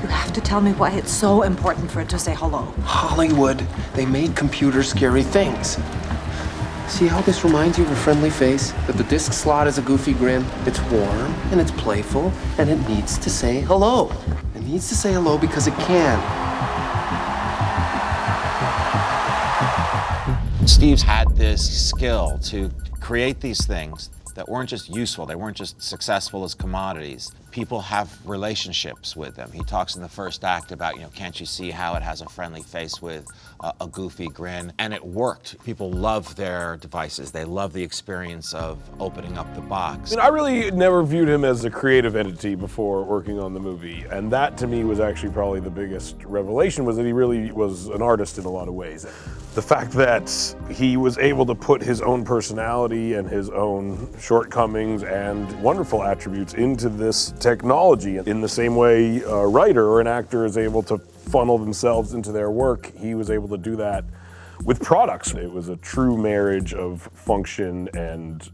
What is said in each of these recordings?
You have to tell me why it's so important for it to say hello. Hollywood, they made computers scary things. See how this reminds you of a friendly face? That the disc slot is a goofy grin. It's warm, and it's playful, and it needs to say hello. It needs to say hello because it can. Steve's had this skill to create these things that weren't just useful, they weren't just successful as commodities. People have relationships with them. He talks in the first act about, can't you see how it has a friendly face with a goofy grin? And it worked. People love their devices. They love the experience of opening up the box. I really never viewed him as a creative entity before working on the movie. And that to me was actually probably the biggest revelation, was that he really was an artist in a lot of ways. The fact that he was able to put his own personality and his own shortcomings and wonderful attributes into this technology. In the same way a writer or an actor is able to funnel themselves into their work, he was able to do that with products. It was a true marriage of function and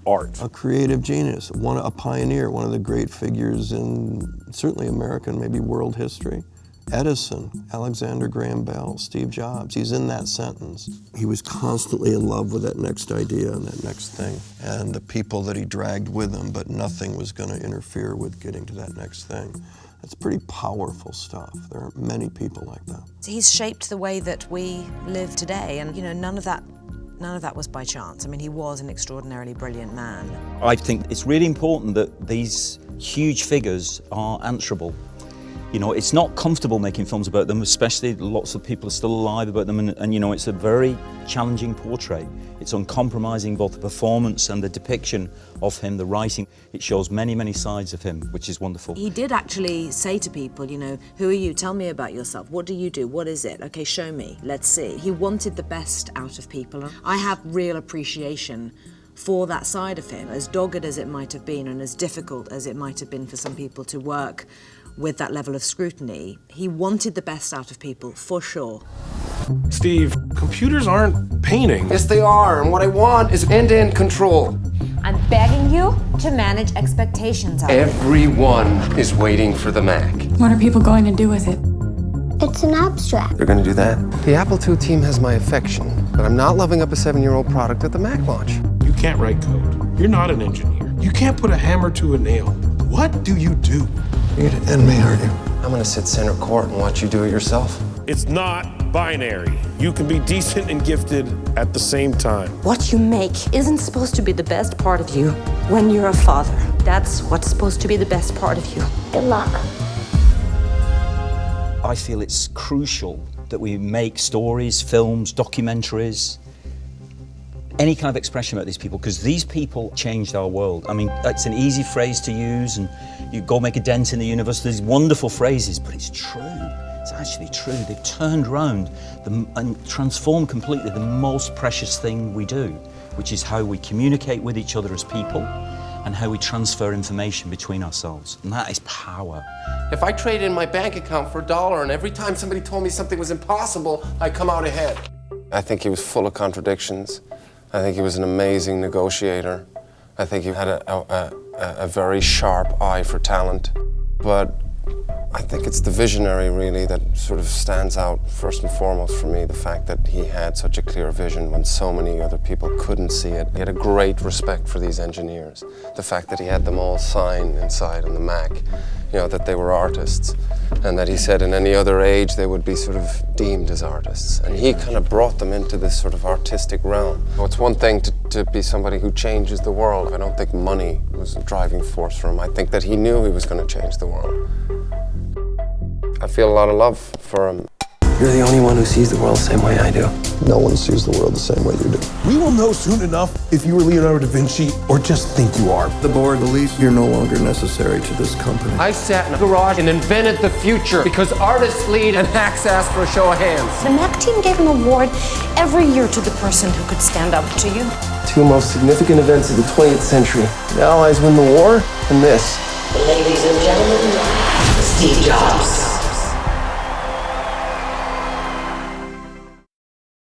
art. A creative genius, a pioneer, one of the great figures in certainly American, maybe world history. Edison, Alexander Graham Bell, Steve Jobs, he's in that sentence. He was constantly in love with that next idea and that next thing, and the people that he dragged with him, but nothing was going to interfere with getting to that next thing. That's pretty powerful stuff. There aren't many people like that. He's shaped the way that we live today, and none of that was by chance. I mean, he was an extraordinarily brilliant man. I think it's really important that these huge figures are answerable. It's not comfortable making films about them, especially lots of people are still alive about them, and it's a very challenging portrait. It's uncompromising, both the performance and the depiction of him, the writing. It shows many, many sides of him, which is wonderful. He did actually say to people, who are you? Tell me about yourself. What do you do? What is it? Okay, show me. Let's see. He wanted the best out of people. I have real appreciation for that side of him, as dogged as it might have been and as difficult as it might have been for some people to work with that level of scrutiny. He wanted the best out of people, for sure. Steve, computers aren't painting. Yes, they are, and what I want is end-to-end control. I'm begging you to manage expectations. Everyone is waiting for the Mac. What are people going to do with it? It's an abstract. They're gonna do that? The Apple II team has my affection, but I'm not loving up a 7-year-old product at the Mac launch. You can't write code. You're not an engineer. You can't put a hammer to a nail. What do you do? You're gonna end me, aren't you? I'm gonna sit center court and watch you do it yourself. It's not binary. You can be decent and gifted at the same time. What you make isn't supposed to be the best part of you when you're a father. That's what's supposed to be the best part of you. Good luck. I feel it's crucial that we make stories, films, documentaries, any kind of expression about these people, because these people changed our world. I mean, it's an easy phrase to use, and you go make a dent in the universe. There's wonderful phrases, but it's true. It's actually true. They've turned around and transformed completely the most precious thing we do, which is how we communicate with each other as people and how we transfer information between ourselves. And that is power. If I trade in my bank account for $1 and every time somebody told me something was impossible, I come out ahead. I think he was full of contradictions. I think he was an amazing negotiator. I think he had a very sharp eye for talent. But I think it's the visionary, really, that sort of stands out first and foremost for me. The fact that he had such a clear vision when so many other people couldn't see it. He had a great respect for these engineers. The fact that he had them all sign inside on the Mac, that they were artists. And that he said in any other age they would be sort of deemed as artists. And he kind of brought them into this sort of artistic realm. It's one thing to be somebody who changes the world. I don't think money was a driving force for him. I think that he knew he was going to change the world. I feel a lot of love for him. You're the only one who sees the world the same way I do. No one sees the world the same way you do. We will know soon enough if you were Leonardo da Vinci or just think you are. The board believes you're no longer necessary to this company. I sat in a garage and invented the future because artists lead and hacks ask for a show of hands. The Mac team gave an award every year to the person who could stand up to you. Two most significant events of the 20th century. The Allies win the war, and this. Ladies and gentlemen, Steve Jobs.